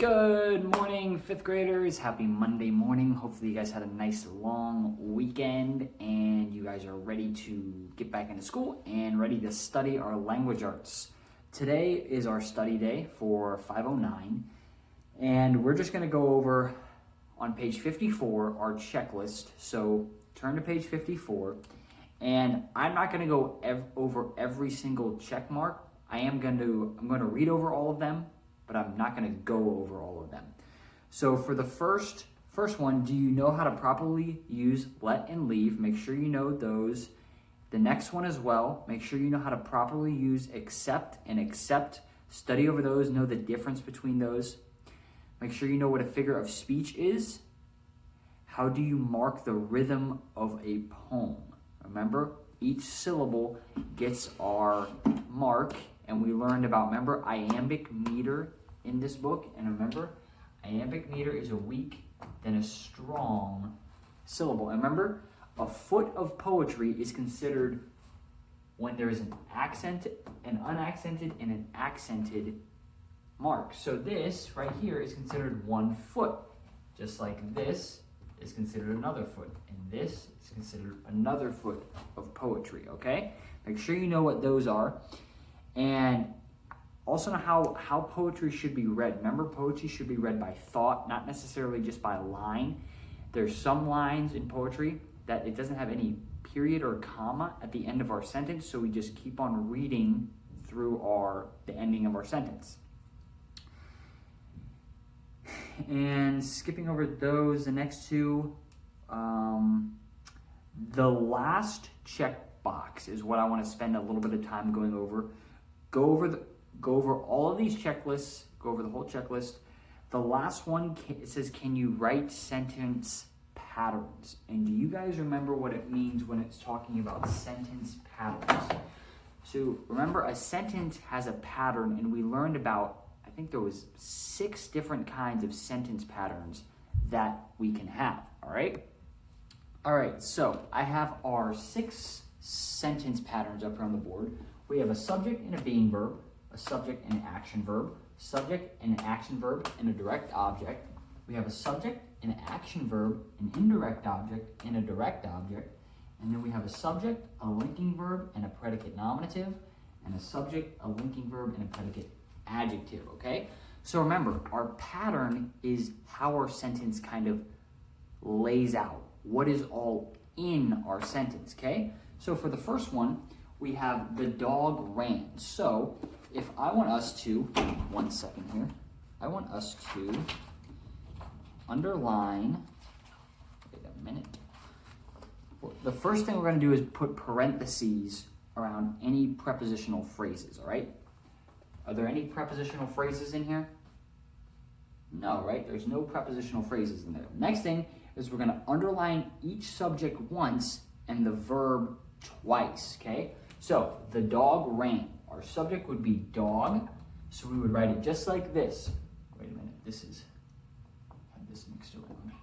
Good morning, fifth graders. Happy Monday morning. Hopefully you guys had a nice long weekend and you guys are ready to get back into school and ready to study our language arts. Today is our study day for 509 and we're just going to go over on page 54 our checklist. So turn to page 54 and I'm not going to go over every single check mark. I'm going to read over all of them, but I'm not going to go over all of them. So for the first one, do you know how to properly use let and leave? Make sure you know those. The next one as well, make sure you know how to properly use except and accept. Study over those, know the difference between those. Make sure you know what a figure of speech is. How do you mark the rhythm of a poem? Remember, each syllable gets our mark. And we learned about, remember, iambic meter in this book. And remember, iambic meter is a weak, then a strong syllable. And remember, a foot of poetry is considered when there is an accent, an unaccented, and an accented mark. So this right here is considered 1 foot. Just like this is considered another foot. And this is considered another foot of poetry, okay? Make sure you know what those are. And also know how poetry should be read. Remember, poetry should be read by thought, not necessarily just by line. There's some lines in poetry that it doesn't have any period or comma at the end of our sentence, so we just keep on reading through the ending of our sentence. And skipping over those, the next two, the last check box is what I want to spend a little bit of time going over. Go over all of these checklists. Go over the whole checklist. The last one, it says, can you write sentence patterns? And do you guys remember what it means when it's talking about sentence patterns? So remember, a sentence has a pattern, and we learned about, I think there was 6 different kinds of sentence patterns that we can have, all right? All right, so I have our 6 sentence patterns up here on the board. We have a subject and a being verb, a subject and an action verb, subject and an action verb, and a direct object. We have a subject, an action verb, an indirect object, and a direct object. And then we have a subject, a linking verb, and a predicate nominative, and a subject, a linking verb, and a predicate adjective, okay? So remember, our pattern is how our sentence kind of lays out. What is all in our sentence, okay? So for the first one, we have the dog ran. So if I want us to, one second here, I want us to underline, wait a minute. The first thing we're going to do is put parentheses around any prepositional phrases, all right? Are there any prepositional phrases in here? No, right? There's no prepositional phrases in there. Next thing is we're going to underline each subject once and the verb twice, okay? So, the dog ran. Our subject would be dog, so we would write it just like this. Wait a minute, I have this mixed around.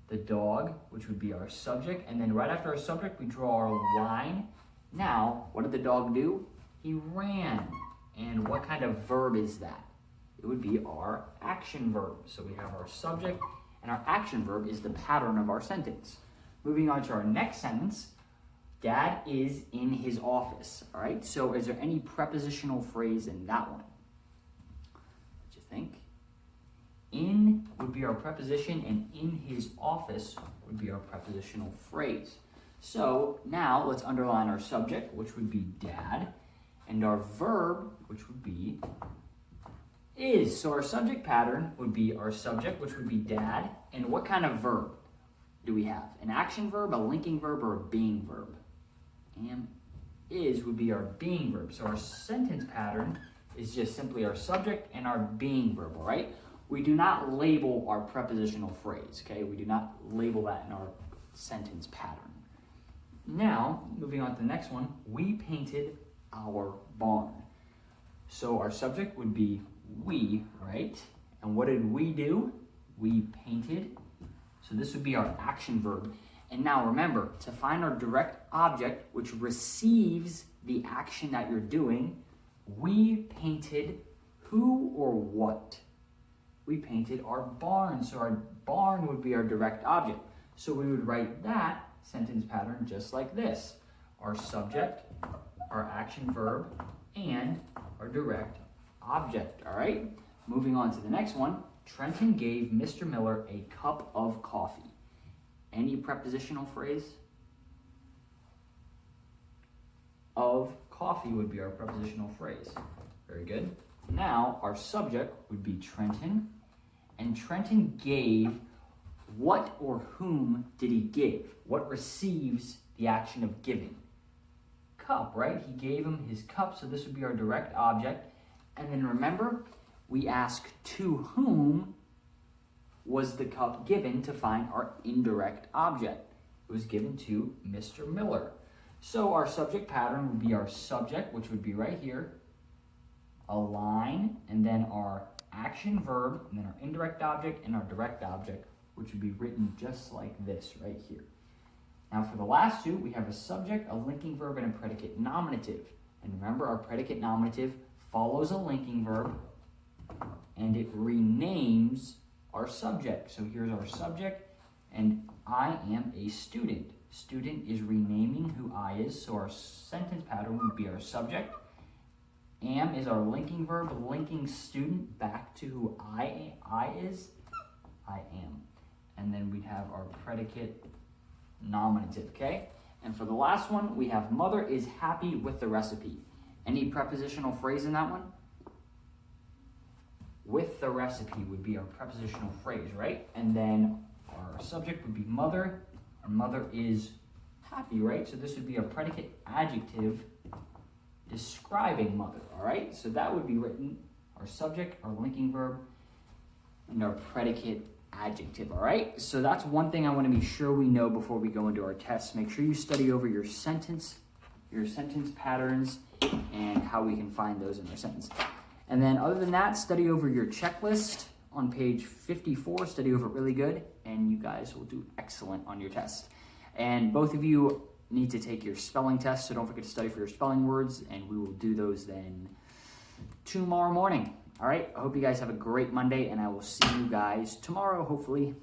The dog, which would be our subject, and then right after our subject, we draw our line. Now, what did the dog do? He ran. And what kind of verb is that? It would be our action verb. So we have our subject, and our action verb is the pattern of our sentence. Moving on to our next sentence, Dad is in his office, all right? So is there any prepositional phrase in that one? What do you think? In would be our preposition, and in his office would be our prepositional phrase. So now let's underline our subject, which would be Dad, and our verb, which would be is. So our subject pattern would be our subject, which would be Dad, and what kind of verb do we have? An action verb, a linking verb, or a being verb? And is would be our being verb. So our sentence pattern is just simply our subject and our being verb, all right? We do not label our prepositional phrase, okay? We do not label that in our sentence pattern. Now, moving on to the next one, we painted our barn. So our subject would be we, right? And what did we do? We painted. So this would be our action verb. And now remember, to find our direct object, which receives the action that you're doing, we painted Who or what? We painted our barn, so our barn would be our direct object. So we would write that sentence pattern just like this. Our subject, our action verb, and our direct object, all right? Moving on to the next one. Trenton gave Mr. Miller a cup of coffee. Any prepositional phrase? Of coffee would be our prepositional phrase. Very good. Now, our subject would be Trenton, and Trenton gave, what or whom did he give? What receives the action of giving? Cup, right? He gave him his cup, so this would be our direct object. And then remember, we ask to whom was the cup given to find our indirect object. It was given to Mr. Miller. So our subject pattern would be our subject, which would be right here, a line, and then our action verb, and then our indirect object and our direct object, which would be written just like this right here. Now for the last two, we have a subject, a linking verb, and a predicate nominative. And remember, our predicate nominative follows a linking verb, and it renames our subject. So here's our subject, and I am a student. Student is renaming who I is, so our sentence pattern would be our subject. Am is our linking verb, linking student back to who I is, I am. And then we'd have our predicate nominative, okay? And for the last one, we have mother is happy with the recipe. Any prepositional phrase in that one? With the recipe would be our prepositional phrase, right? And then our subject would be mother, and mother is happy, right? So this would be a predicate adjective describing mother, all right? So that would be written, our subject, our linking verb, and our predicate adjective, all right? So that's one thing I want to be sure we know before we go into our tests. Make sure you study over your sentence patterns and how we can find those in our sentence. And then other than that, study over your checklist on page 54, study over it really good, and you guys will do excellent on your test. And both of you need to take your spelling test, so don't forget to study for your spelling words, and we will do those then tomorrow morning. All right, I hope you guys have a great Monday, and I will see you guys tomorrow, hopefully.